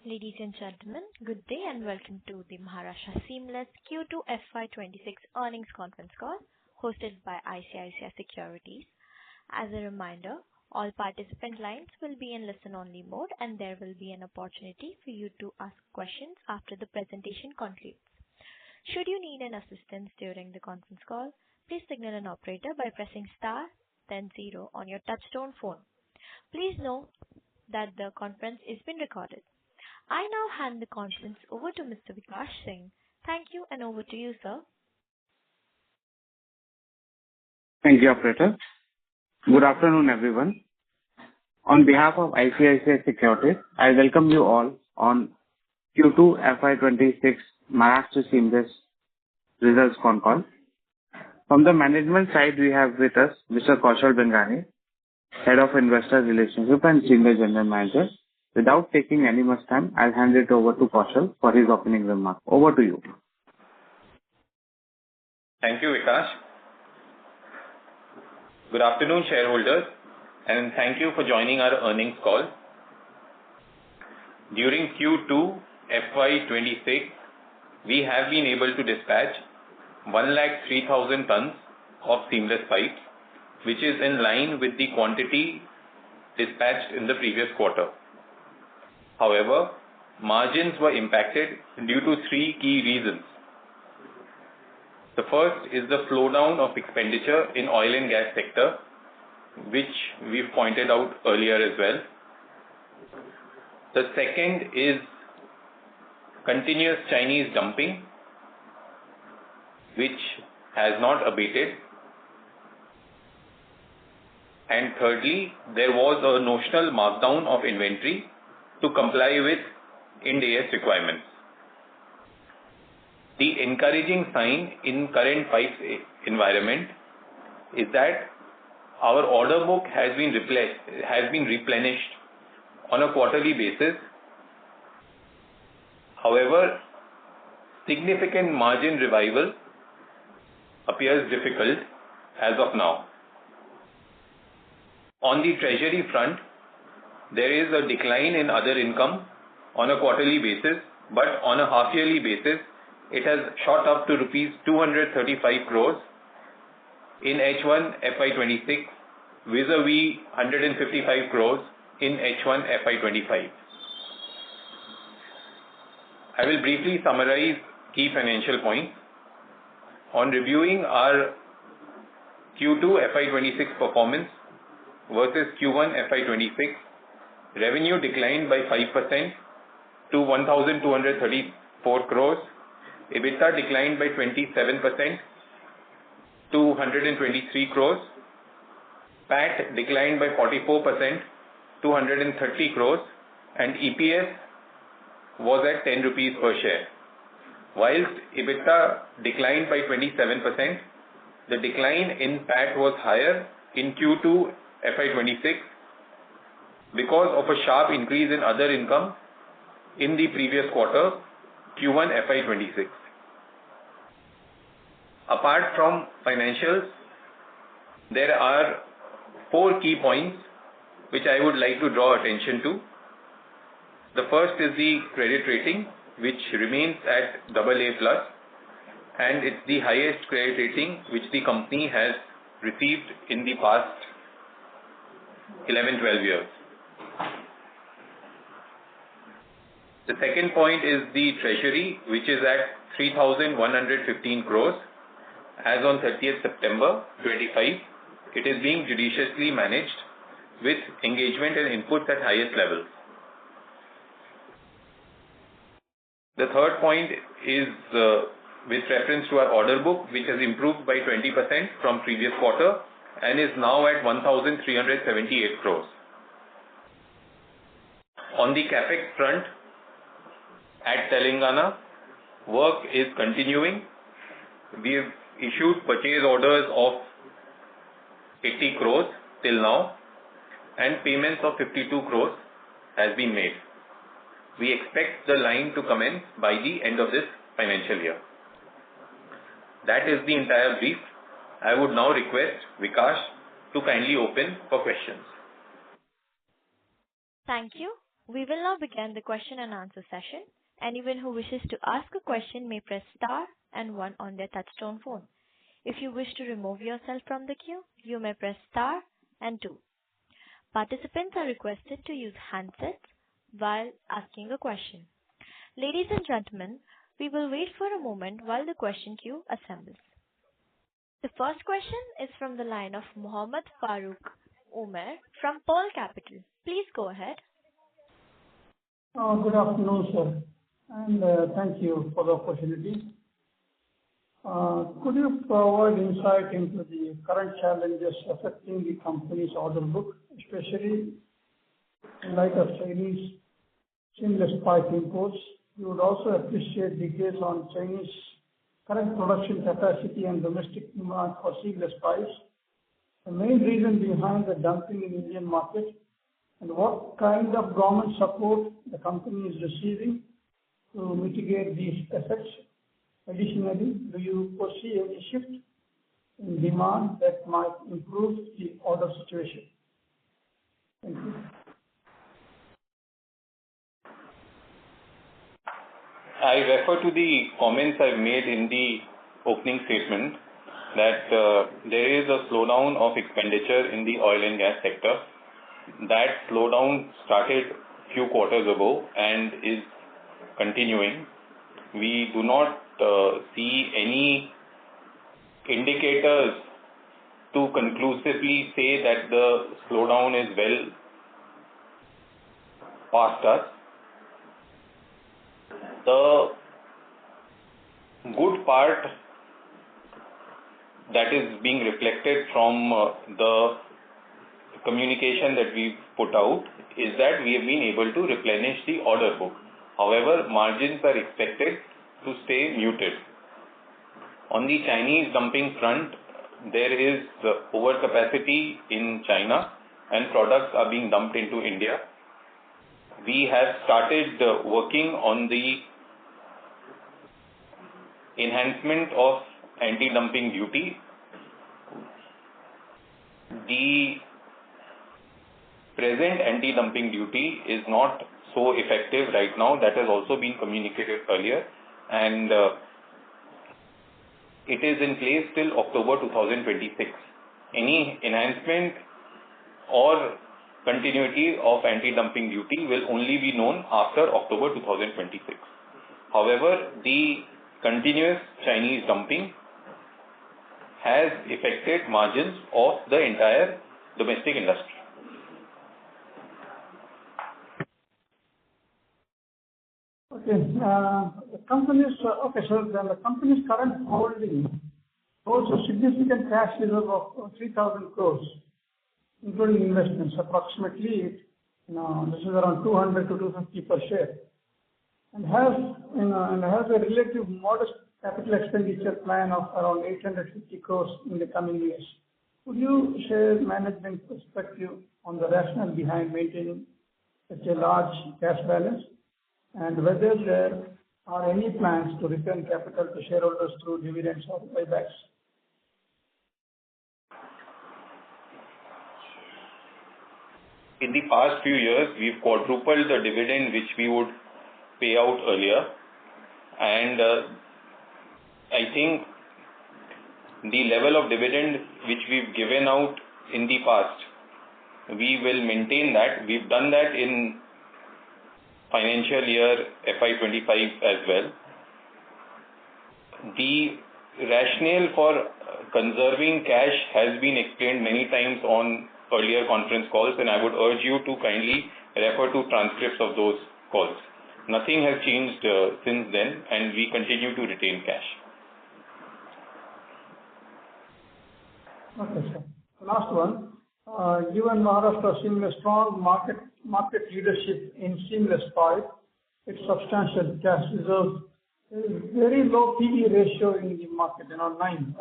Ladies and gentlemen, good day and welcome to the Maharashtra Seamless Q2 FY26 earnings conference call hosted by ICICI Securities. As a reminder, all participant lines will be in listen-only mode, and there will be an opportunity for you to ask questions after the presentation concludes. Should you need an assistance during the conference call, please signal an operator by pressing star, then zero on your touch-tone phone. Please note that the conference is being recorded. I now hand the conference over to Mr. Vikas Singh. Thank you, and over to you, sir. Thank you, operator. Good afternoon, everyone. On behalf of ICICI Securities, I welcome you all on Q2 FY26 Maharashtra Seamless results con call. From the management side, we have with us Mr. Kaushal Bengani, Head of Investor Relationship and Senior General Manager. Without taking any much time, I'll hand it over to Kaushal for his opening remark. Over to you. Thank you, Vikas. Good afternoon, shareholders, and thank you for joining our earnings call. During Q2 FY26, we have been able to dispatch 103,000 tons of seamless pipes, which is in line with the quantity dispatched in the previous quarter. However, margins were impacted due to three key reasons. The first is the slowdown of expenditure in oil and gas sector, which we've pointed out earlier as well. The second is continuous Chinese dumping, which has not abated. And thirdly, there was a notional markdown of inventory to comply with Ind AS requirements. The encouraging sign in current pipes environment is that our order book has been replenished on a quarterly basis. However, significant margin revival appears difficult as of now. On the treasury front, there is a decline in other income on a quarterly basis, but on a half-yearly basis, it has shot up to rupees 235 crores in H1 FY26 vis-a-vis 155 crores in H1 FY25. I will briefly summarize key financial points. On reviewing our Q2 FY26 performance versus Q1 FY26, revenue declined by 5% to 1,234 crores. EBITDA declined by 27% to 123 crores. PAT declined by 44% to 130 crores. And EPS was at 10 rupees per share. Whilst EBITDA declined by 27%, the decline in PAT was higher in Q2 FY26 because of a sharp increase in other income in the previous quarter, Q1 FY26. Apart from financials, there are four key points which I would like to draw attention to. The first is the credit rating, which remains at AA+, and it's the highest credit rating which the company has received in the past 11-12 years. The second point is the treasury, which is at 3,115 crores as on 30th September 25. It is being judiciously managed with engagement and inputs at highest levels. The third point is with reference to our order book, which has improved by 20% from previous quarter and is now at 1,378 crores. On the capex front, at Telangana, work is continuing. We have issued purchase orders of 80 crores till now, and payments of 52 crores has been made. We expect the line to commence by the end of this financial year. That is the entire brief. I would now request Vikas to kindly open for questions. Thank you. We will now begin the question and answer session. Anyone who wishes to ask a question may press star and one on their touchtone phone. If you wish to remove yourself from the queue, you may press star and two. Participants are requested to use handsets while asking a question. Ladies and gentlemen, we will wait for a moment while the question queue assembles. The first question is from the line of Mohammed Farooq Umar from Pearl Capital. Please go ahead. Good afternoon, sir, and thank you for the opportunity. Could you provide insight into the current challenges affecting the company's order book, especially in light of Chinese seamless pipe imports? We would also appreciate details on Chinese current production capacity and domestic demand for seamless pipes, the main reason behind the dumping in Indian market, and what kind of government support the company is receiving to mitigate these effects. Additionally, do you foresee any shift in demand that might improve the order situation? Thank you. I refer to the comments I've made in the opening statement that there is a slowdown of expenditure in the oil and gas sector. That slowdown started few quarters ago and is continuing. We do not see any indicators to conclusively say that the slowdown is well past us. The good part that is being reflected from the communication that we've put out is that we have been able to replenish the order book. However, margins are expected to stay muted. On the Chinese dumping front, there is overcapacity in China and products are being dumped into India. We have started working on the enhancement of anti-dumping duty. The present anti-dumping duty is not so effective right now. That has also been communicated earlier, and it is in place till October 2026. Any enhancement or continuity of anti-dumping duty will only be known after October 2026. However, the continuous Chinese dumping has affected margins of the entire domestic industry. The company's current holding holds a significant cash reserve of 3,000 crores, including investments. Approximately, this is around 200 to 250 per share, and has a relative modest capital expenditure plan of around 850 crores in the coming years. Could you share management perspective on the rationale behind maintaining such a large cash balance, and whether there are any plans to return capital to shareholders through dividends or buybacks? In the past few years, we've quadrupled the dividend which we would pay out earlier, and I think the level of dividend which we've given out in the past, we will maintain that. We've done that in financial year FY25 as well. The rationale for conserving cash has been explained many times on earlier conference calls, and I would urge you to kindly refer to transcripts of those calls. Nothing has changed since then, and we continue to retain cash. Okay, sir. Last one. Given Maharashtra seeing a strong market leadership in seamless pipe, its substantial cash reserves, there is very low PE ratio in the market, around 9.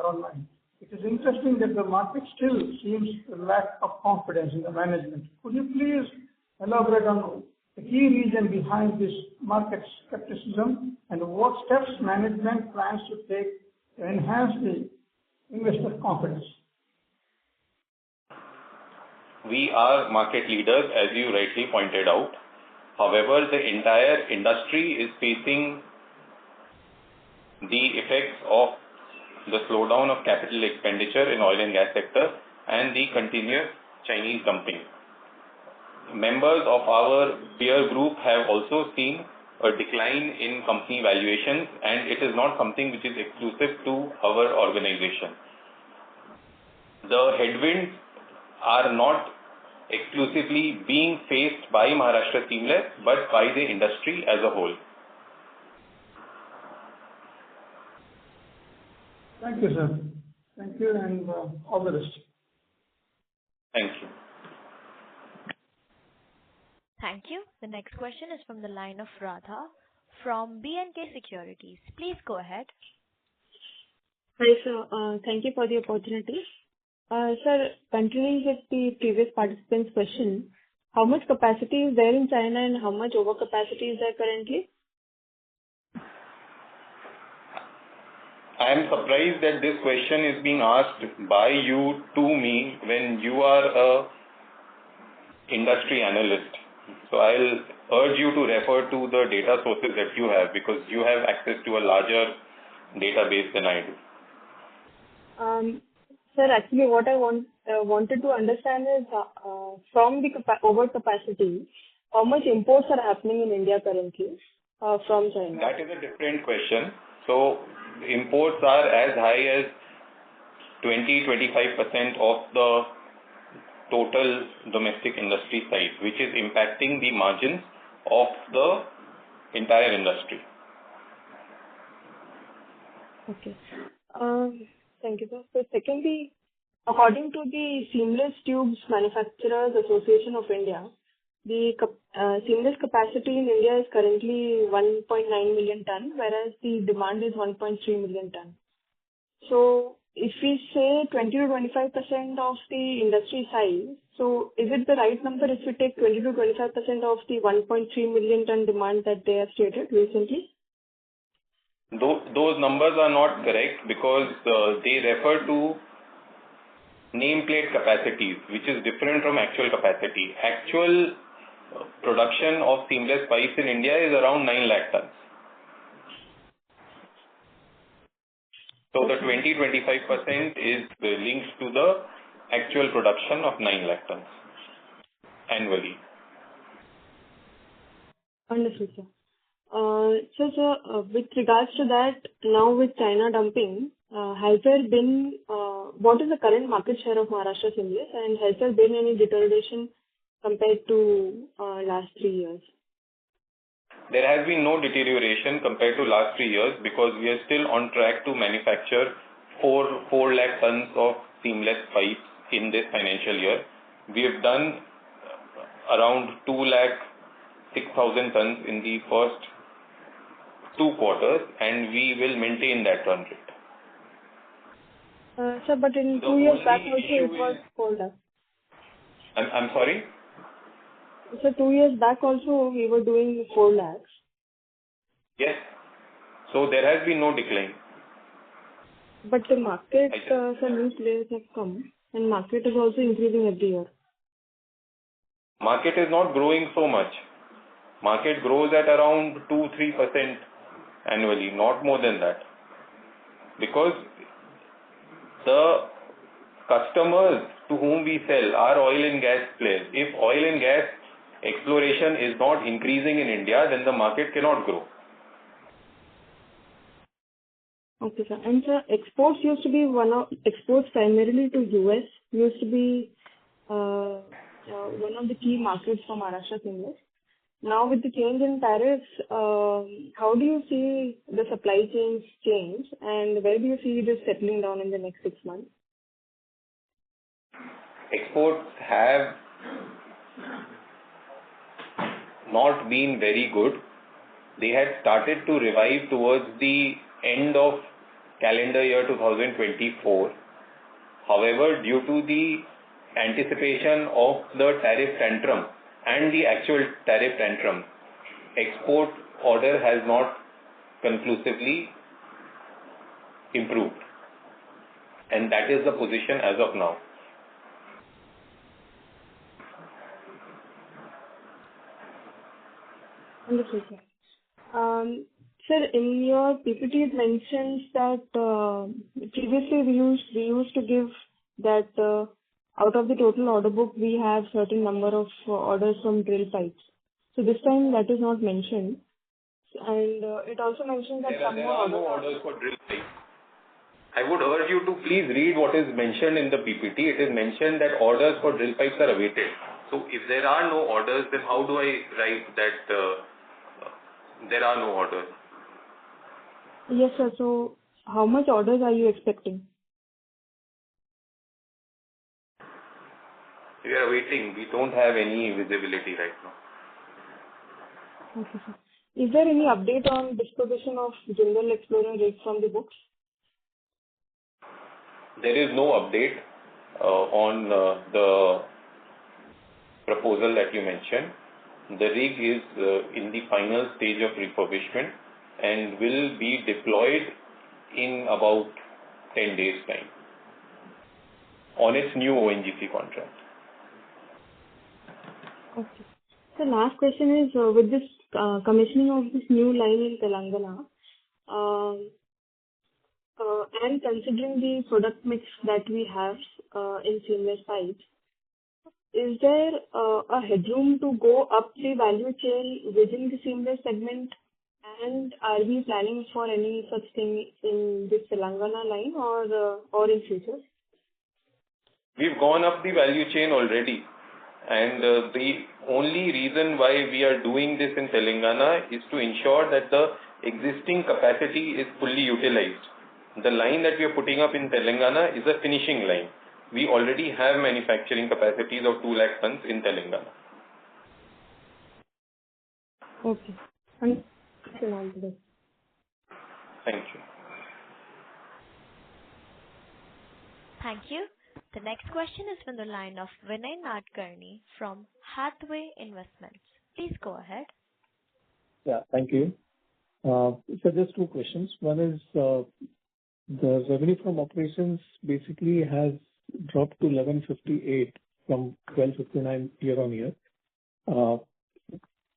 It is interesting that the market still seems to lack of confidence in the management. Could you please elaborate on the key reason behind this market skepticism and what steps management plans to take to enhance the investor confidence? We are market leaders, as you rightly pointed out, However, the entire industry is facing the effects of the slowdown of capital expenditure in oil and gas sector and the continuous Chinese dumping. Members of our peer group have also seen a decline in company valuations, and it is not something which is exclusive to our organization. The headwinds are not exclusively being faced by Maharashtra Seamless, but by the industry as a whole. Thank you, sir. Thank you, and all the best. Thank you. Thank you. The next question is from the line of Radha from B&K Securities. Please go ahead. Hi, sir. Thank you for the opportunity. Sir, continuing with the previous participant's question, how much capacity is there in China and how much overcapacity is there currently? I am surprised that this question is being asked by you to me when you are a industry analyst. So I'll urge you to refer to the data sources that you have, because you have access to a larger database than I do. Sir, actually what I wanted to understand is from the overcapacity, how much imports are happening in India currently from China? That is a different question. So imports are as high as 20-25% of the total domestic industry size, which is impacting the margins of the entire industry. Okay. Thank you, sir. So secondly, according to the Seamless Tubes Manufacturers Association of India, the seamless capacity in India is currently 1.9 million ton, whereas the demand is 1.3 million ton. So if we say 20 to 25% of the industry size, so is it the right number if we take 20 to 25% of the 1.3 million ton demand that they have stated recently? Those numbers are not correct, because they refer to nameplate capacities, which is different from actual capacity. Actual production of seamless pipes in India is around 9 lakh tons. So the 20-25% is linked to the actual production of 9 lakh tons annually. Understood, sir. So, sir, with regards to that, now with China dumping, has there been, what is the current market share of Maharashtra Seamless, and has there been any deterioration compared to last 3 years? There has been no deterioration compared to last 3 years, because we are still on track to manufacture 4 lakh tons of seamless pipes in this financial year. We have done around 2 lakh 6,000 tons in the first 2 quarters, and we will maintain that run rate. Sir, but in 2 years back also it was 4 lakh. I'm sorry? So 2 years back also we were doing 4 lakhs. Yes. So there has been no decline. But the market, some new players have come, and market is also increasing every year. Market is not growing so much. Market grows at around 2-3% annually, not more than that. Because the customers to whom we sell are oil and gas players. If oil and gas exploration is not increasing in India, then the market cannot grow. Okay, sir. And sir, exports used to be exports primarily to US used to be one of the key markets for Maharashtra Seamless. Now with the change in tariffs, how do you see the supply chains change, and where do you see this settling down in the next 6 months? Exports have not been very good. They had started to revive towards the end of calendar year 2024. However, due to the anticipation of the tariff tantrum and the actual tariff tantrum, export order has not conclusively improved. And that is the position as of now. Understood, sir. Sir, in your PPT, it mentions that previously we used to give that out of the total order book, we have certain number of orders from drill pipes. So this time that is not mentioned. And it also mentions that some There more are orders no are... orders for drill pipe. I would urge you to please read what is mentioned in the PPT. It is mentioned that orders for drill pipes are awaited. So if there are no orders, then how do I write that there are no orders? Yes, sir. So how much orders are you expecting? We are waiting. We don't have any visibility right now. Okay, sir. Is there any update on disposition of Jindal Explorer rig from the books? There is no update on the proposal that you mentioned. The rig is in the final stage of refurbishment and will be deployed in about 10 days' time on its new ONGC contract. Okay. So last question is, with this commissioning of this new line in Telangana, and considering the product mix that we have in seamless pipes, is there a headroom to go up the value chain within the seamless segment? And are we planning for any such thing in this Telangana line or in future? We've gone up the value chain already. And the only reason why we are doing this in Telangana is to ensure that the existing capacity is fully utilized. The line that we are putting up in Telangana is a finishing line. We already have manufacturing capacities of 2 lakh tons in Telangana. Okay. And Thank you. Thank you. The next question is from the line of Vinay Nadkarni from Hathway Investments. Please go ahead. Yeah, thank you. So just 2 questions. One is, the revenue from operations basically has dropped to 1158 from 1259 year-on-year.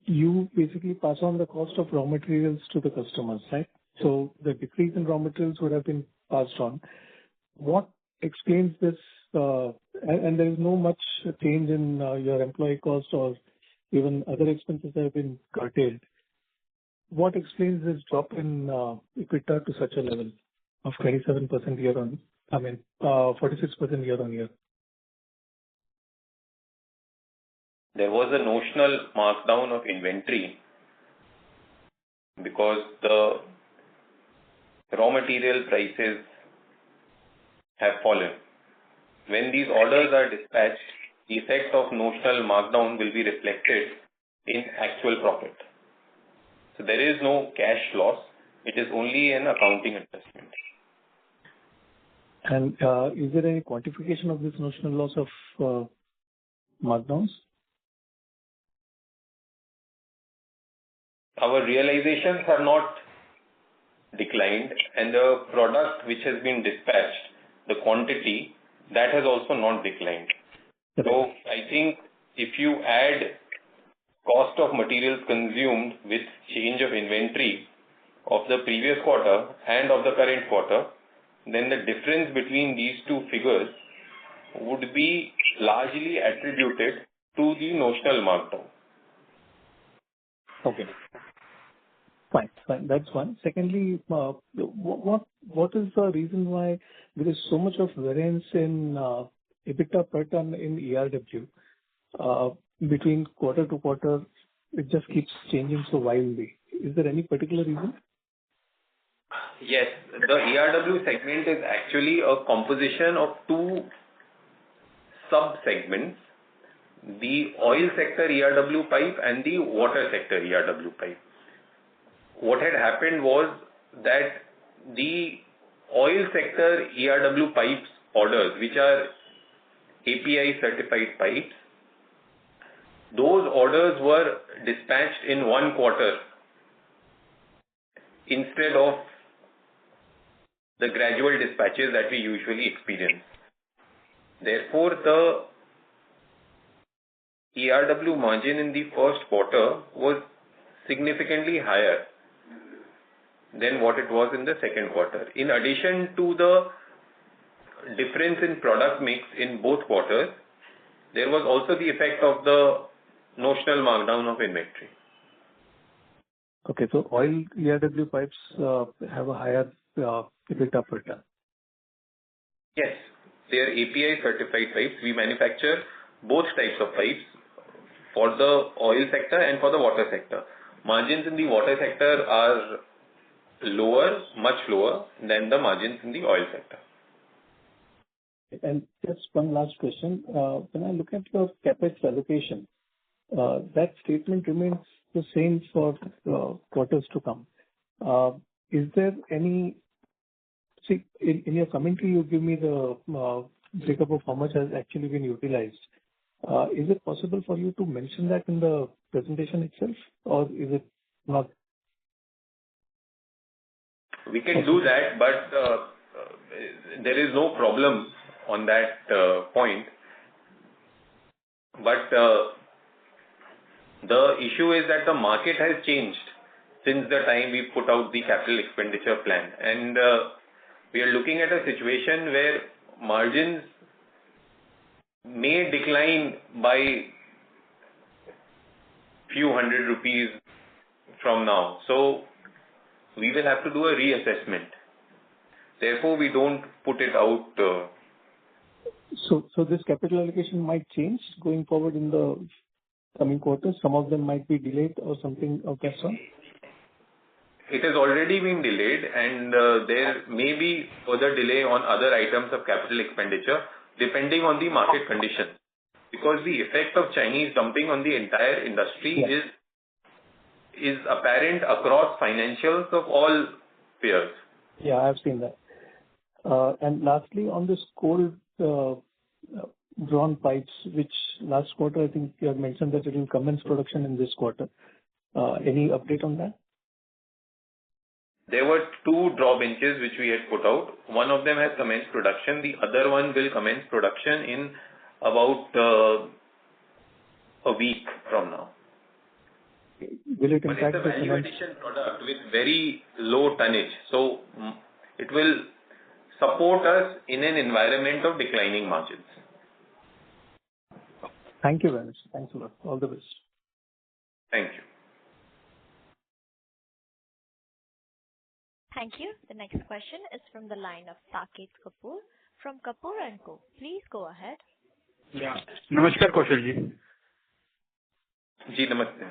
You basically pass on the cost of raw materials to the customers, right? So the decrease in raw materials would have been passed on. What explains this? And there is no much change in your employee cost or even other expenses have been curtailed. What explains this drop in EBITDA to such a level of 27% year-on? 46% year-on-year. There was a notional markdown of inventory because the raw material prices have fallen. When these orders are dispatched, the effect of notional markdown will be reflected in actual profit. So there is no cash loss. It is only an accounting adjustment. And is there any quantification of this notional loss of markdowns? Our realizations have not declined, and the product which has been dispatched, the quantity, that has also not declined. So I think if you add cost of materials consumed with change of inventory of the previous quarter and of the current quarter, then the difference between these 2 figures would be largely attributed to the notional markdown. Okay. Fine. That's one. Secondly, what is the reason why there is so much of variance in EBITDA per ton in ERW between quarter to quarter? It just keeps changing so wildly. Is there any particular reason? Yes, the ERW segment is actually a composition of 2 sub-segments, the oil sector ERW pipe and the water sector ERW pipe. What had happened was that the oil sector ERW pipes orders, which are API certified pipes, those orders were dispatched in 1 quarter instead of the gradual dispatches that we usually experience. Therefore, the ERW margin in the first quarter was significantly higher than what it was in the second quarter. In addition to the difference in product mix in both quarters, there was also the effect of the notional markdown of inventory. Okay, so oil ERW pipes have a higher EBITDA per ton. Yes, they are API certified pipes. We manufacture both types of pipes for the oil sector and for the water sector. Margins in the water sector are lower, much lower than the margins in the oil sector. And just one last question. When I look at your CapEx allocation, that statement remains the same for quarters to come. Is there any... See, in your commentary, you give me the breakup of how much has actually been utilized. Is it possible for you to mention that in the presentation itself, or is it not? We can do that, but there is no problem on that point. But the issue is that the market has changed since the time we put out the capital expenditure plan. And we are looking at a situation where margins may decline by few hundred rupees from now. So we will have to do a reassessment. Therefore, we don't put it out. So this capital allocation might change going forward in the coming quarters. Some of them might be delayed or something of that sort. It has already been delayed, and there may be further delay on other items of capital expenditure depending on the market conditions. Because the effect of Chinese dumping on the entire industry is apparent across financials of all peers. Yeah, I've seen that. And lastly, on this cold drawn pipes, which last quarter I think you had mentioned that it will commence production in this quarter. Any update on that? There were 2 draw benches which we had put out. One of them has commenced production. The other one will commence production in about a week from now. Will it but impact it's a value addition product with very low tonnage. So it will support us in an environment of declining margins. Thank you very much. Thanks a lot. All the best. Thank you. Thank you. The next question is from the line of Saket Kapoor from Kapoor & Co. Please go ahead. Yeah. Namaskar, Kaushal ji. Ji, namaste.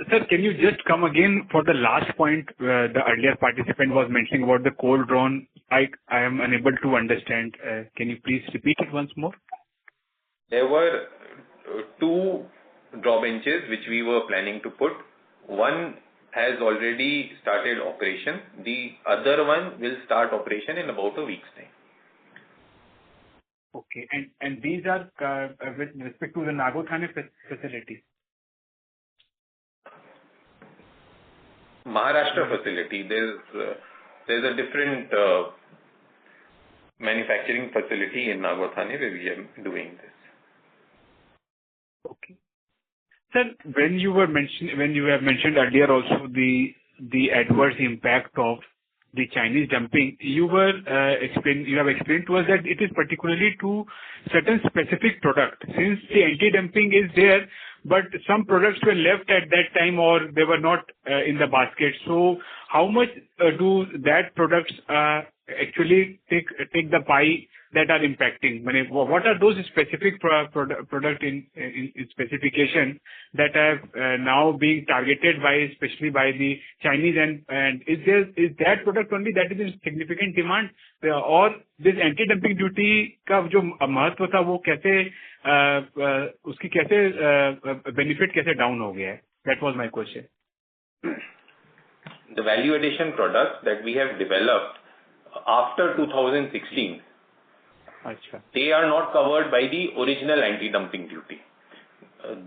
Sir, can you just come again for the last point where the earlier participant was mentioning about the cold drawn? I am unable to understand. Can you please repeat it once more? There were 2 draw benches which we were planning to put. One has already started operation. The other one will start operation in about a week's time. Okay. And these are with respect to the Nagothane facility? Maharashtra facility. There's a different manufacturing facility in Nagothane where we are doing this. Okay. Sir, when you have mentioned earlier also the adverse impact of the Chinese dumping, you have explained to us that it is particularly to certain specific product. Since the anti-dumping is there, but some products were left at that time or they were not in the basket. So how much do that products actually take the pie that are impacting? What are those specific product in specification that have now being targeted especially by the Chinese, and is that product only that is in significant demand, or this anti-dumping duty का जो महत्व था वो कैसे उसकी कैसे benefit कैसे down हो गया है? That was my question. The value addition products that we have developed after 2016, they are not covered by the original anti-dumping duty.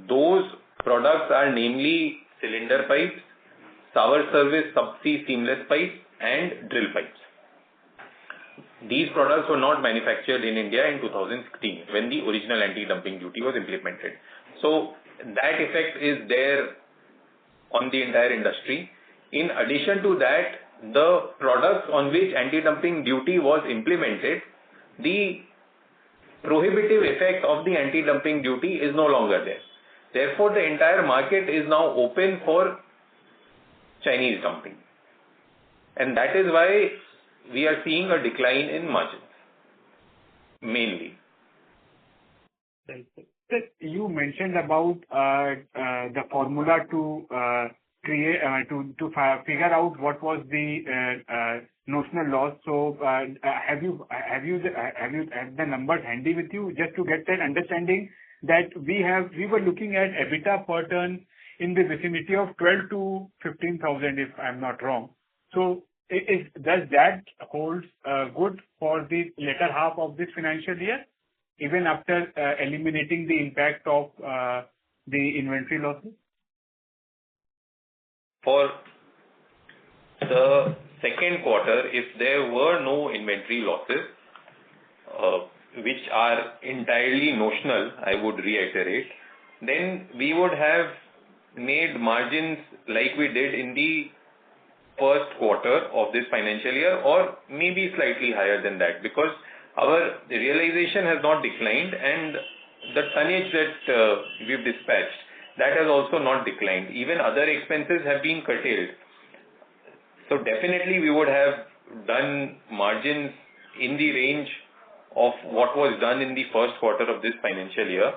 Those products are namely cylinder pipes, sour service subsea seamless pipes, and drill pipes. These products were not manufactured in India in 2016 when the original anti-dumping duty was implemented. So that effect is there on the entire industry. In addition to that, the products on which anti-dumping duty was implemented, the prohibitive effect of the anti-dumping duty is no longer there. Therefore, the entire market is now open for Chinese dumping. And that is why we are seeing a decline in margins, mainly. Right. Sir, you mentioned about the formula to create figure out what was the notional loss. So, have you the numbers handy with you just to get that understanding that we were looking at EBITDA per ton in the vicinity of 12 to 15,000, if I'm not wrong. So, does that hold good for the latter half of this financial year, even after eliminating the impact of the inventory losses? For the second quarter, if there were no inventory losses, which are entirely notional, I would reiterate, then we would have made margins like we did in the first quarter of this financial year, or maybe slightly higher than that, because our realization has not declined, and the tonnage that we've dispatched, that has also not declined. Even other expenses have been curtailed. So definitely we would have done margins in the range of what was done in the first quarter of this financial year.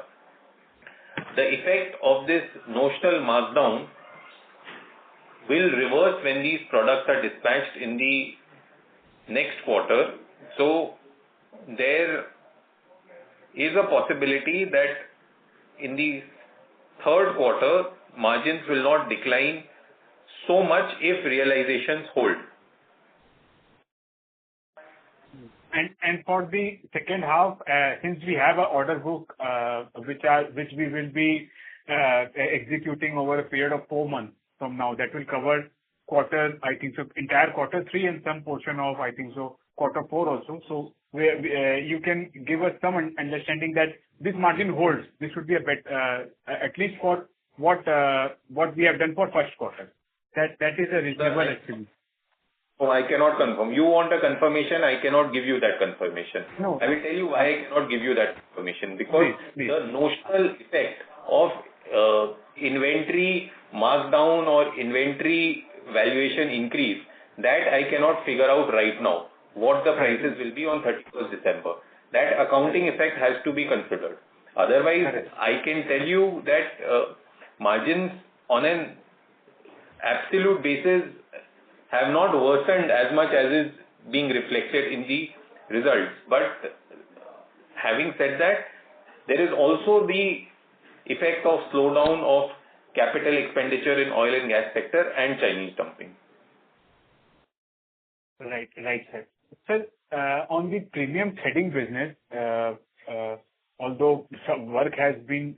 The effect of this notional markdown will reverse when these products are dispatched in the next quarter. So there is a possibility that in the third quarter, margins will not decline so much if realizations hold. And for the second half, since we have an order book which we will be executing over a period of 4 months from now, that will cover quarter, I think so, entire quarter 3 and some portion of, I think so, quarter 4 also. So you can give us some understanding that this margin holds. This should be a bet, at least for what we have done for first quarter. That is a reasonable estimate. No, I cannot confirm. You want a confirmation, I cannot give you that confirmation. No. I will tell you why I cannot give you that confirmation. Because the notional effect of inventory markdown or inventory valuation increase, that I cannot figure out right now what the prices will be on 31st December. That accounting effect has to be considered. Otherwise, I can tell you that margins on an absolute basis have not worsened as much as is being reflected in the results. But having said that, there is also the effect of slowdown of capital expenditure in oil and gas sector and Chinese dumping. Right, sir. Sir, on the premium threading business, although some work has been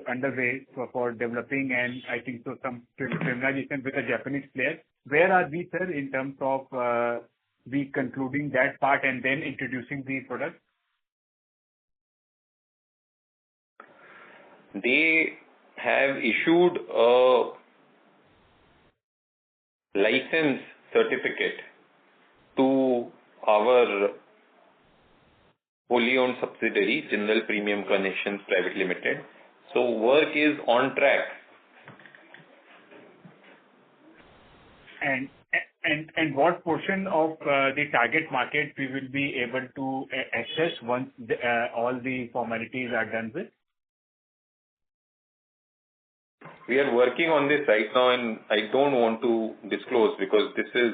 underway for developing, and I think so some familiarization with a Japanese player, where are we, sir, in terms of we concluding that part and then introducing the product? They have issued a license certificate to our wholly owned subsidiary, Jindal Premium Connections Private Limited. So work is on track. And what portion of the target market we will be able to access once all the formalities are done with? We are working on this right now, and I don't want to disclose because this is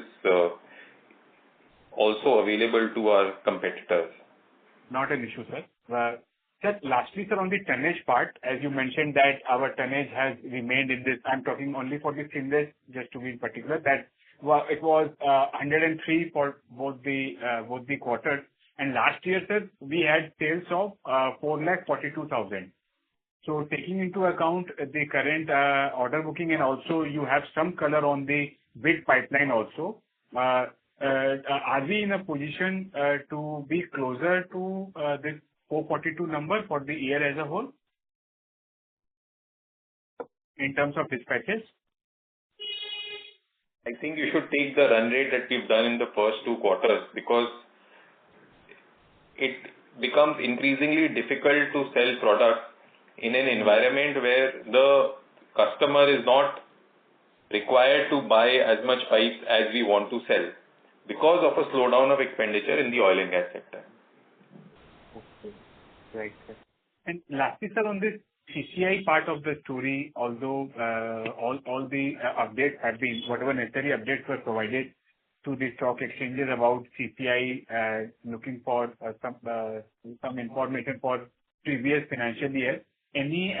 also available to our competitors. Not an issue, sir. Sir, lastly, sir, on the tonnage part, as you mentioned that our tonnage has remained in this, I'm talking only for the seamless, just to be in particular, that it was 103 for both the quarters. And last year, sir, we had sales of 4,42,000. So taking into account the current order booking, and also you have some color on the bid pipeline also, are we in a position to be closer to this 442 number for the year as a whole in terms of dispatches? I think you should take the run rate that we've done in the first 2 quarters, because it becomes increasingly difficult to sell products in an environment where the customer is not required to buy as much pipes as we want to sell because of a slowdown of expenditure in the oil and gas sector. Okay. Right, sir. And lastly, sir, on this CCI part of the story, although all the updates have been, whatever necessary updates were provided to the stock exchanges about CCI looking for some information for previous financial year. Any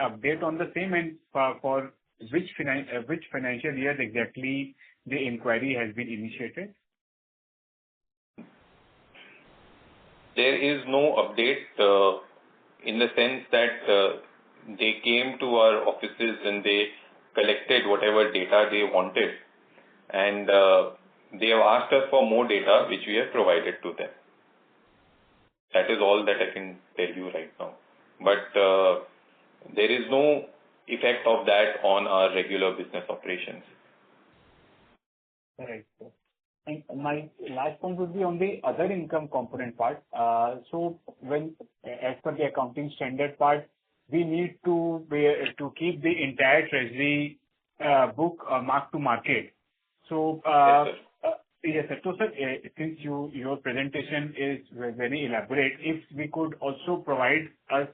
update on the same, and for which financial year exactly the inquiry has been initiated? There is no update in the sense that they came to our offices and they collected whatever data they wanted, and they have asked us for more data, which we have provided to them. That is all that I can tell you right now. But there is no effect of that on our regular business operations. Right, sir. And my last point would be on the other income component part. So when, as per the accounting standard part, we need to keep the entire treasury book mark to market. So yes, sir. So, sir, since your presentation is very elaborate, if we could also provide us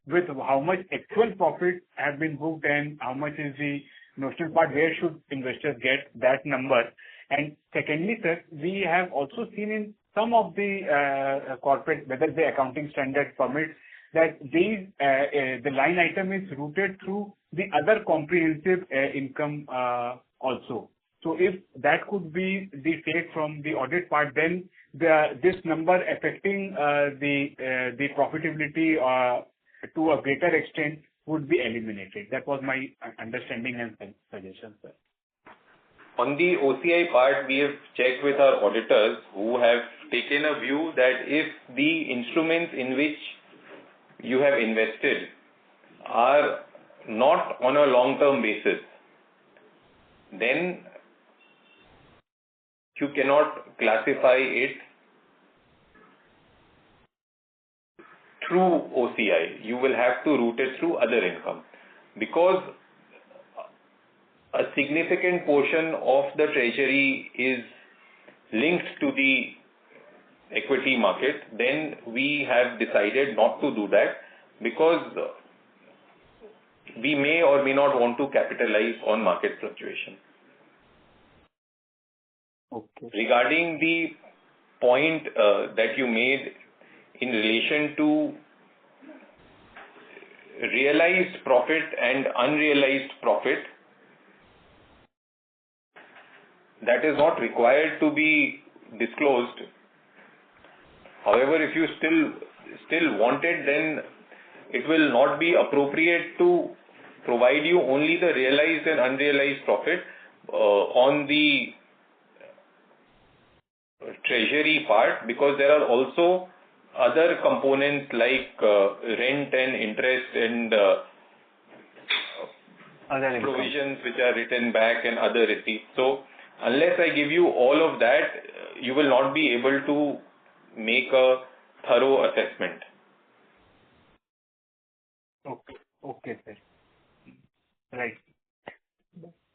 with how much actual profit have been booked and how much is the notional part, where should investors get that number? And secondly, sir, we have also seen in some of the corporate, whether the accounting standard permits, that these the line item is routed through the other comprehensive income also. So if that could be the take from the audit part, then this number affecting the profitability to a greater extent would be eliminated. That was my understanding and suggestion, sir. On the OCI part, we have checked with our auditors who have taken a view that if the instruments in which you have invested are not on a long-term basis, then you cannot classify it through OCI. You will have to route it through other income, because a significant portion of the treasury is linked to the equity market. Then we have decided not to do that, because we may or may not want to capitalize on market fluctuation. Okay. Regarding the point that you made in relation to realized profit and unrealized profit, that is not required to be disclosed. However, if you still want it, then it will not be appropriate to provide you only the realized and unrealized profit on the treasury part, because there are also other components like rent and interest and provisions which are written back and other receipts. So unless I give you all of that, you will not be able to make a thorough assessment. Okay, sir. Right.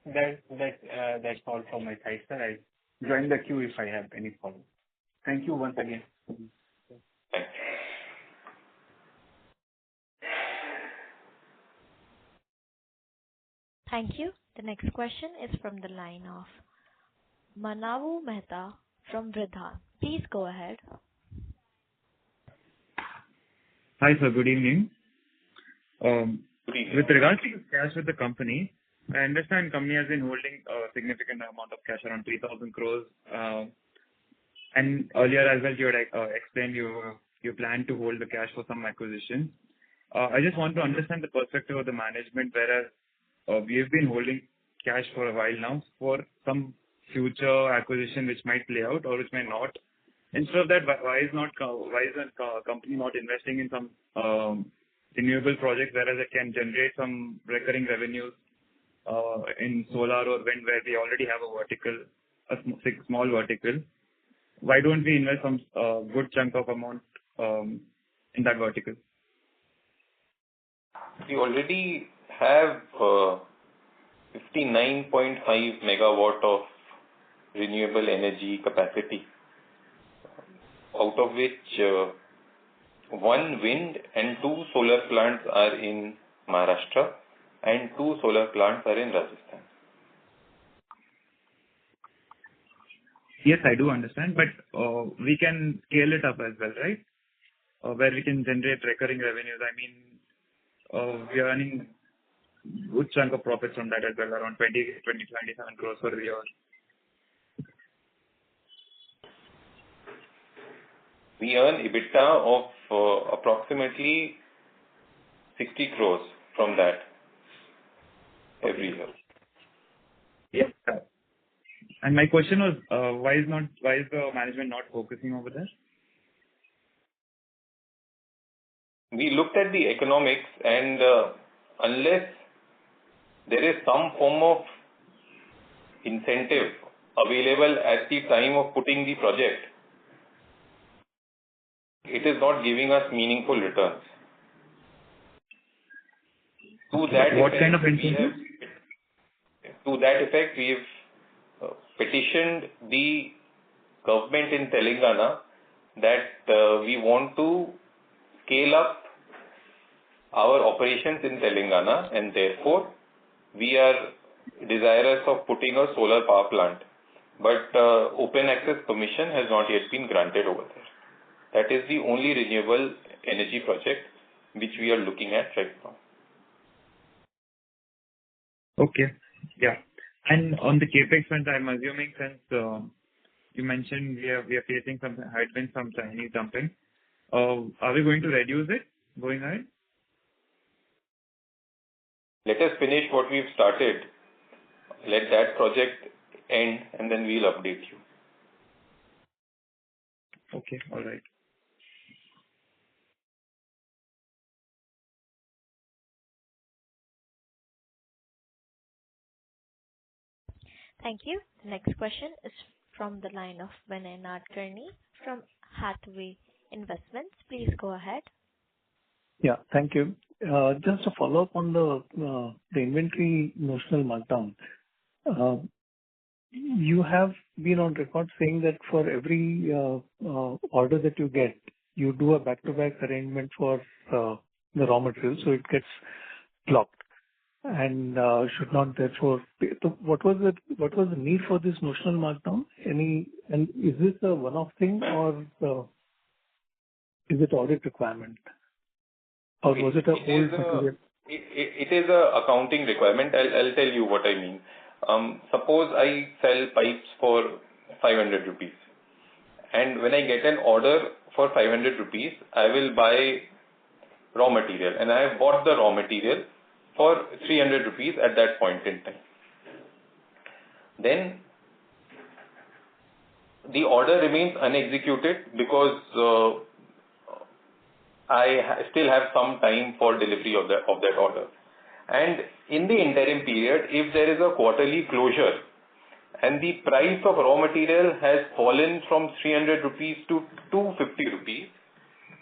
That's all from my side, sir. I join the queue if I have any follow. Thank you once again. Thank you. The next question is from the line of Manavu Mehta from Vridhan. Please go ahead. Hi, sir. Good evening. Good evening. With regards to cash with the company, I understand company has been holding a significant amount of cash, around 3,000 crores. And earlier as well, you had explained you plan to hold the cash for some acquisition. I just want to understand the perspective of the management, whereas we have been holding cash for a while now for some future acquisition which might play out or which may not. Instead of that, why is the company not investing in some renewable projects, whereas it can generate some recurring revenues in solar or wind where we already have a vertical, small vertical? Why don't we invest some good chunk of amount in that vertical? We already have 59.5 megawatt of renewable energy capacity, out of which 1 wind and 2 solar plants are in Maharashtra and 2 solar plants are in Rajasthan. Yes, I do understand, but we can scale it up as well, right? Where we can generate recurring revenues. I mean, we are earning good chunk of profits from that as well, around 27 crores per year. We earn EBITDA of approximately 60 crores from that every year. Yes. And my question was, why is the management not focusing over there? We looked at the economics, and unless there is some form of incentive available at the time of putting the project, it is not giving us meaningful returns. To that What effect, kind of incentive? To that effect, we have petitioned the government in Telangana that we want to scale up our operations in Telangana, and therefore we are desirous of putting a solar power plant. But open access permission has not yet been granted over there. That is the only renewable energy project which we are looking at right now. Okay. Yeah. And on the capex front, I'm assuming since you mentioned we are facing some headwinds from Chinese dumping, are we going to reduce it going ahead? Let us finish what we've started. Let that project end, and then we'll update you. Okay. All right. Thank you. The next question is from the line of Vinay Nadkarni from Hathaway Investments. Please go ahead. Yeah, thank you. Just a follow-up on the inventory notional markdown. You have been on record saying that for every order that you get, you do a back-to-back arrangement for the raw material, so it gets blocked and should not therefore pay. So what was the need for this notional markdown? And is this a one-off thing or is it audit requirement? Or was it a old material? It is a accounting requirement. I'll tell you what I mean. Suppose I sell pipes for 500 rupees, and when I get an order for 500 rupees, I will buy raw material, and I have bought the raw material for 300 rupees at that point in time. Then the order remains unexecuted because I still have some time for delivery of that order. And in the interim period, if there is a quarterly closure and the price of raw material has fallen from 300 rupees to 250 rupees,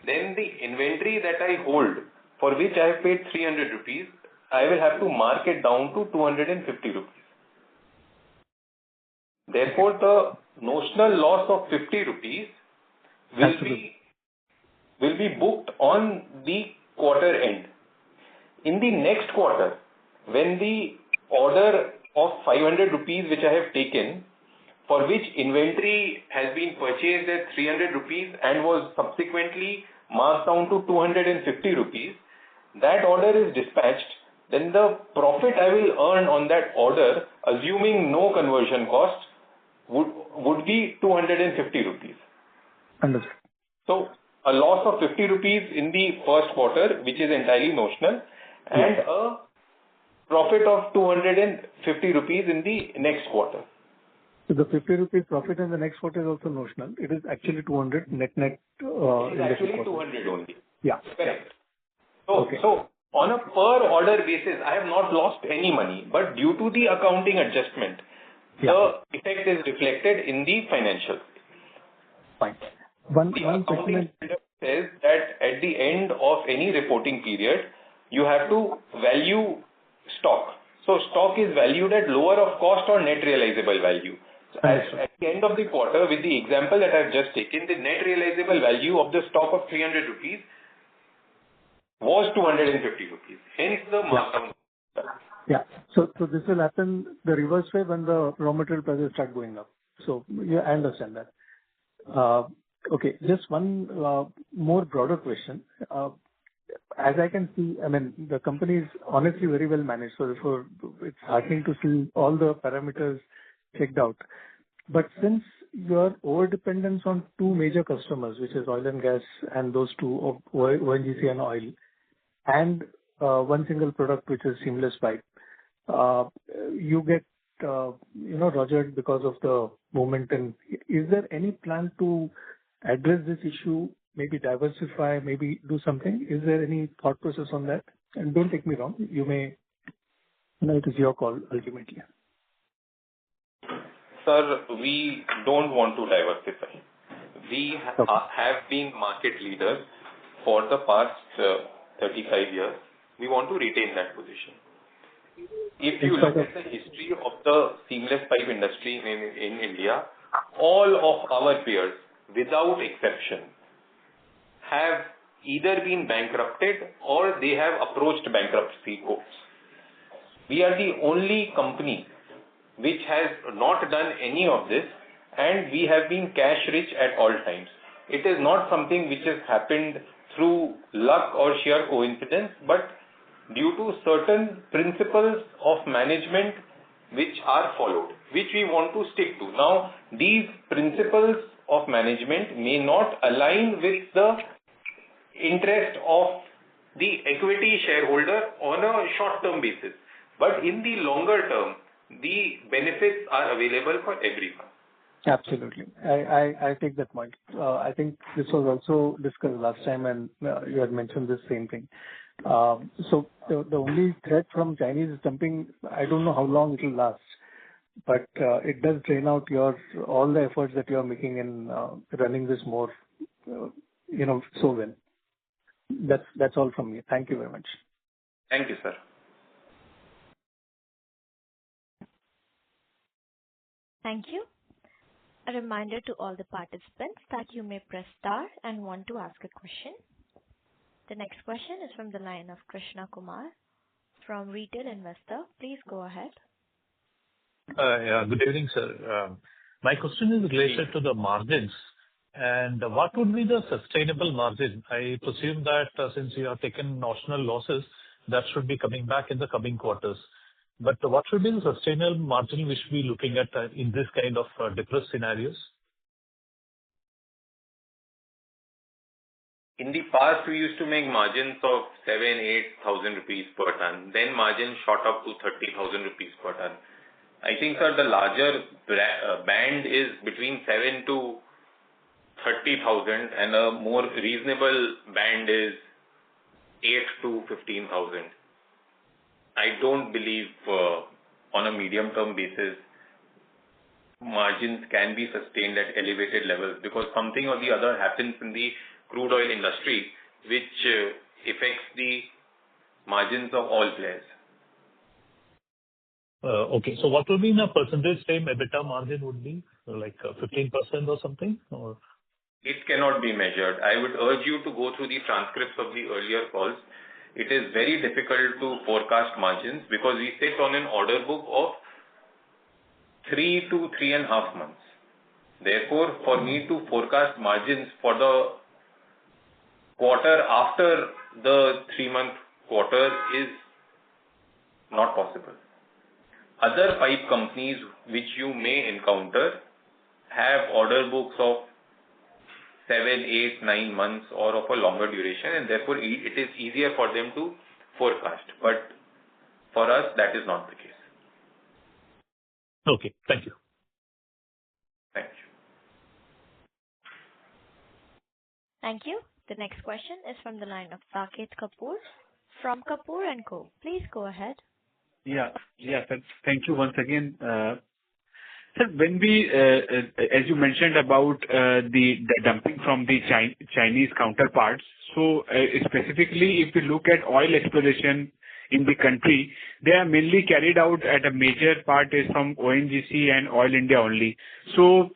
then the inventory that I hold, for which I have paid 300 rupees, I will have to mark it down to 250 rupees. Therefore, the notional loss of 50 rupees will be booked on the quarter end. In the next quarter, when the order of 500 rupees which I have taken, for which inventory has been purchased at 300 rupees and was subsequently marked down to 250 rupees, that order is dispatched, then the profit I will earn on that order, assuming no conversion cost, would be 250 rupees. Understood. So, a loss of 50 rupees in the first quarter, which is entirely notional, and a profit of 250 rupees in the next quarter. So the 50 rupees profit in the next quarter is also notional. It is actually 200 net. It is actually 200 only. Yeah. Correct. Okay. So On a per order basis, I have not lost any money, but due to the accounting adjustment, the effect is reflected in the financials. Fine. One The question accounting standard says that at the end of any reporting period, you have to value stock. So stock is valued at lower of cost or net realizable value. So at the end of the quarter, with the example that I've just taken, the net realizable value of the stock of 300 rupees was 250 rupees. Hence the markdown. Yeah. So this will happen the reverse way when the raw material prices start going up. So yeah, I understand that. Okay, just one more broader question. As I can see, I mean, the company is honestly very well managed, so therefore it's heartening to see all the parameters checked out. But since your over-dependence on two major customers, which is oil and gas and those two of ONGC and oil, and one single product, which is seamless pipe, you get, rogered because of the movement. And is there any plan to address this issue, maybe diversify, maybe do something? Is there any thought process on that? And don't take me wrong, you may, it is your call ultimately. Sir, we don't want to diversify. We have been market leaders for the past 35 years. We want to retain that position. If you look at the history of the seamless pipe industry in India, all of our peers, without exception, have either been bankrupted or they have approached bankruptcy courts. We are the only company which has not done any of this, and we have been cash rich at all times. It is not something which has happened through luck or sheer coincidence, but due to certain principles of management which are followed, which we want to stick to. Now, these principles of management may not align with the interest of the equity shareholder on a short-term basis, but in the longer term, the benefits are available for everyone. Absolutely. I take that point. I think this was also discussed last time, and you had mentioned the same thing. So the only threat from Chinese dumping, I don't know how long it will last, but it does drain out all the efforts that you are making in running this more, so well. That's all from me. Thank you very much. Thank you, sir. Thank you. A reminder to all the participants that you may press star and one to ask a question. The next question is from the line of Krishna Kumar from Retail Investor. Please go ahead. Good evening, sir. My question is related to the margins. And what would be the sustainable margin? I presume that since you have taken notional losses, that should be coming back in the coming quarters. But what should be the sustainable margin we should be looking at in this kind of depressed scenarios? In the past, we used to make margins of 7,000-8,000 rupees per ton. Then margins shot up to 30,000 rupees per ton. I think, sir, the larger band is between 7 to 30,000, and a more reasonable band is 8 to 15,000. I don't believe on a medium-term basis margins can be sustained at elevated levels, because something or the other happens in the crude oil industry which affects the margins of all players. Okay, so what would be in a percentage same EBITDA margin would be? Like 15% or something? Or? It cannot be measured. I would urge you to go through the transcripts of the earlier calls. It is very difficult to forecast margins because we sit on an order book of 3 to 3.5 months. Therefore, for me to forecast margins for the quarter after the 3-month quarter is not possible. Other pipe companies which you may encounter have order books of 7, 8, 9 months or of a longer duration, and therefore it is easier for them to forecast. But for us, that is not the case. Okay, thank you. Thank you. Thank you. The next question is from the line of Saket Kapoor from Kapoor & Co. Please go ahead. Yeah. Yeah, sir. Thank you once again. Sir, when we, as you mentioned about the dumping from the Chinese counterparts, so specifically, if we look at oil exploration in the country, they are mainly carried out at a major part is from ONGC and Oil India only. So,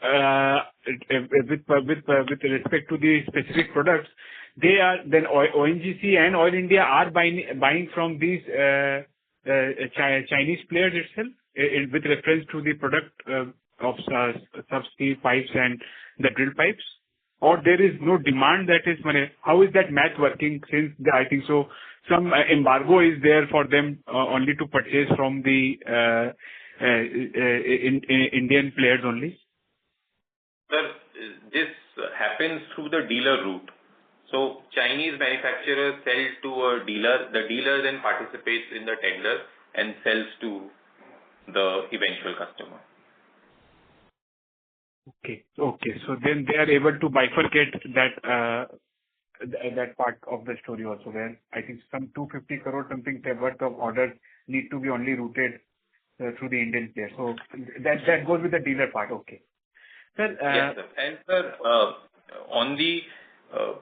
with respect to the specific products, they are then ONGC and Oil India are buying from these Chinese players itself, with reference to the product of subsea pipes and the drill pipes? Or there is no demand that is money? How is that math working, since I think so some embargo is there for them only to purchase from the Indian players only? Sir, this happens through the dealer route. So Chinese manufacturers sell to a dealer. The dealer then participates in the tender and sells to the eventual customer. Okay. So then they are able to bifurcate that part of the story also, where I think some 250 crore something worth of orders need to be only routed through the Indian player. So that goes with the dealer part. Okay. Sir, yes, sir. And sir, on the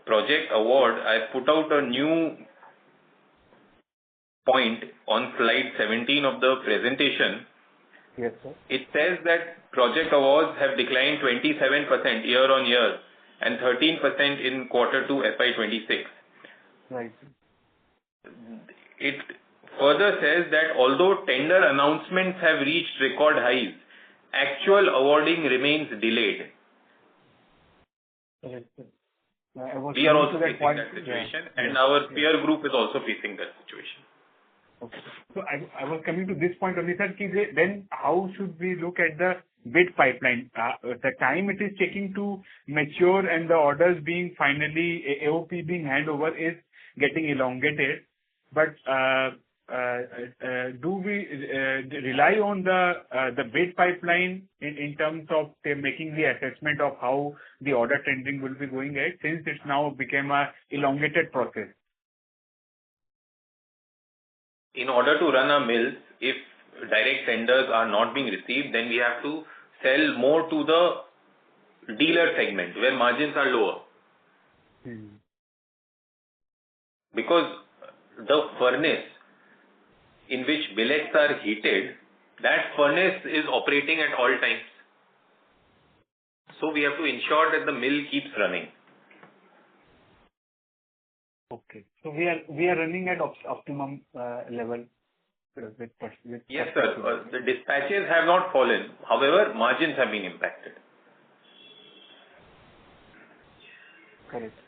project award, I put out a new point on slide 17 of the presentation. Yes, sir. It says that project awards have declined 27% year on year and 13% in quarter 2 FY26. Right. It further says that although tender announcements have reached record highs, actual awarding remains delayed. Correct, sir. We are also facing that situation, and our peer group is also facing that situation. Okay. So I was coming to this point only, sir. Then how should we look at the bid pipeline? The time it is taking to mature and the orders being finally AOP being handed over is getting elongated. But do we rely on the bid pipeline in terms of making the assessment of how the order tendering will be going ahead, since it's now become a elongated process? In order to run our mills, if direct tenders are not being received, then we have to sell more to the dealer segment where margins are lower. Because the furnace in which billets are heated, that furnace is operating at all times. So we have to ensure that the mill keeps running. Okay. So we are running at optimum level with yes, sir. The dispatches have not fallen. However, margins have been impacted. Correct.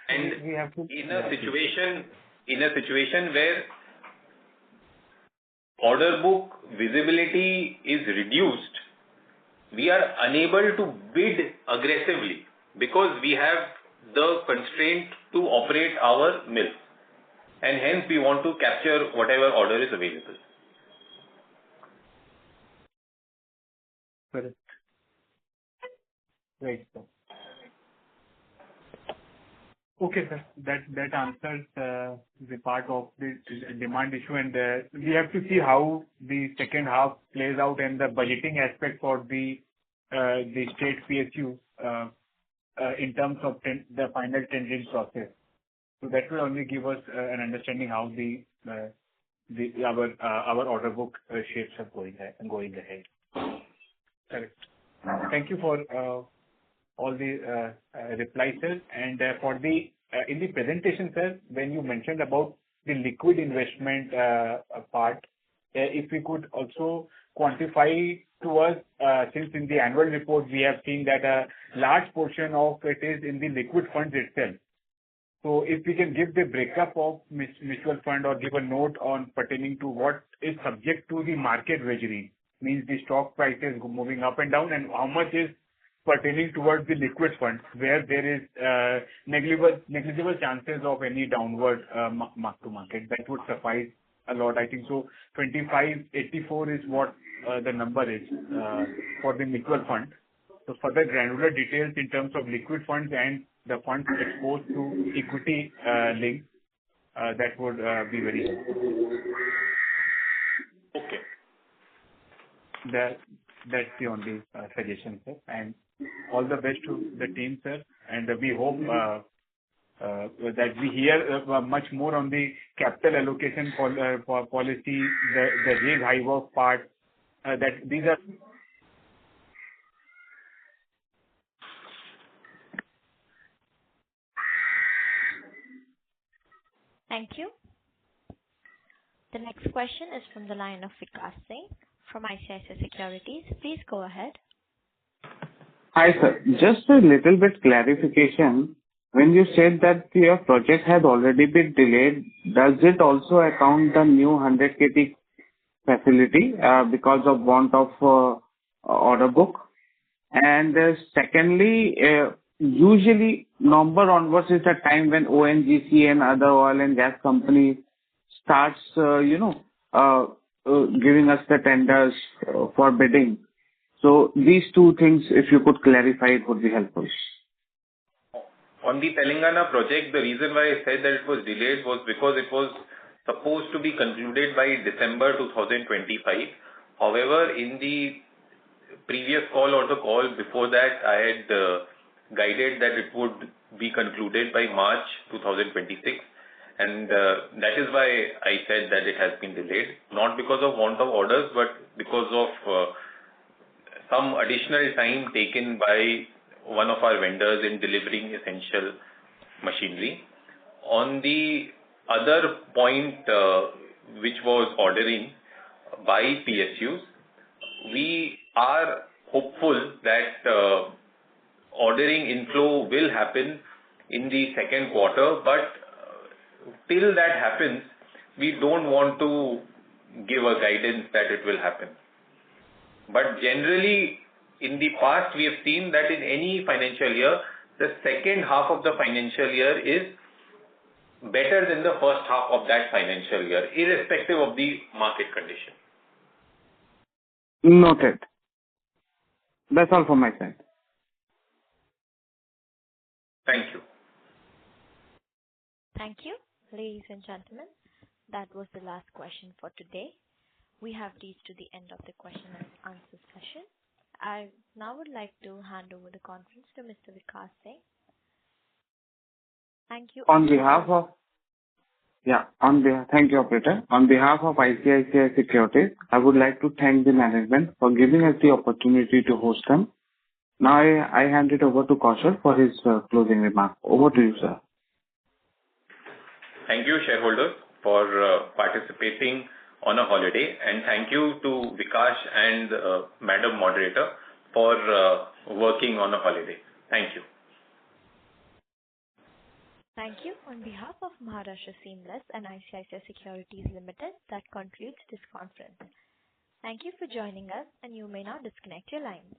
And we have to, in a situation where order book visibility is reduced, we are unable to bid aggressively because we have the constraint to operate our mills, and hence we want to capture whatever order is available. Correct. Right, sir. Okay, sir. That answers the part of the demand issue, and we have to see how the second half plays out and the budgeting aspect for the state PSU in terms of the final tendering process. So that will only give us an understanding how our order book shapes up going ahead. Correct. Thank you for all the replies, sir. And for the in the presentation, sir, when you mentioned about the liquid investment part, if we could also quantify to us, since in the annual report we have seen that a large portion of it is in the liquid funds itself. So if we can give the breakup of mutual fund or give a note on pertaining to what is subject to the market wagering, means the stock prices moving up and down, and how much is pertaining towards the liquid funds where there is negligible chances of any downward mark to market. That would suffice a lot, I think. So 2584 is what the number is for the mutual fund. So further granular details in terms of liquid funds and the funds exposed to equity links, that would be very helpful. Okay. That's the only suggestion, sir. And all the best to the team, sir. And we hope that we hear much more on the capital allocation policy, the rig high work part, that these are. Thank you. The next question is from the line of Vikas Singh from ICICI Securities. Please go ahead. Hi, sir. Just a little bit clarification. When you said that your project has already been delayed, does it also account the new 100 KT facility because of want of order book? And secondly, usually November onwards is the time when ONGC and other oil and gas companies starts, giving us the tenders for bidding. So these two things, if you could clarify, it would be helpful. On the Telangana project, the reason why I said that it was delayed was because it was supposed to be concluded by December 2025. However, in the previous call or the call before that, I had guided that it would be concluded by March 2026. And that is why I said that it has been delayed, not because of want of orders, but because of some additional time taken by one of our vendors in delivering essential machinery. On the other point, which was ordering by PSUs, we are hopeful that ordering inflow will happen in the second quarter, but till that happens, we don't want to give a guidance that it will happen. But generally, in the past, we have seen that in any financial year, the second half of the financial year is better than the first half of that financial year, irrespective of the market condition. Noted. That's all from my side. Thank you. Thank you, ladies and gentlemen. That was the last question for today. We have reached to the end of the question and answer session. I now would like to hand over the conference to Mr. Vikas Singh. Thank you. Thank you, operator. On behalf of ICICI Securities, I would like to thank the management for giving us the opportunity to host them. Now I hand it over to Kaushal for his closing remark. Over to you, sir. Thank you, shareholders, for participating on a holiday, and thank you to Vikash and Madam Moderator for working on a holiday. Thank you. Thank you. On behalf of Maharashtra Seamless and ICICI Securities Limited, that concludes this conference. Thank you for joining us, and you may now disconnect your lines.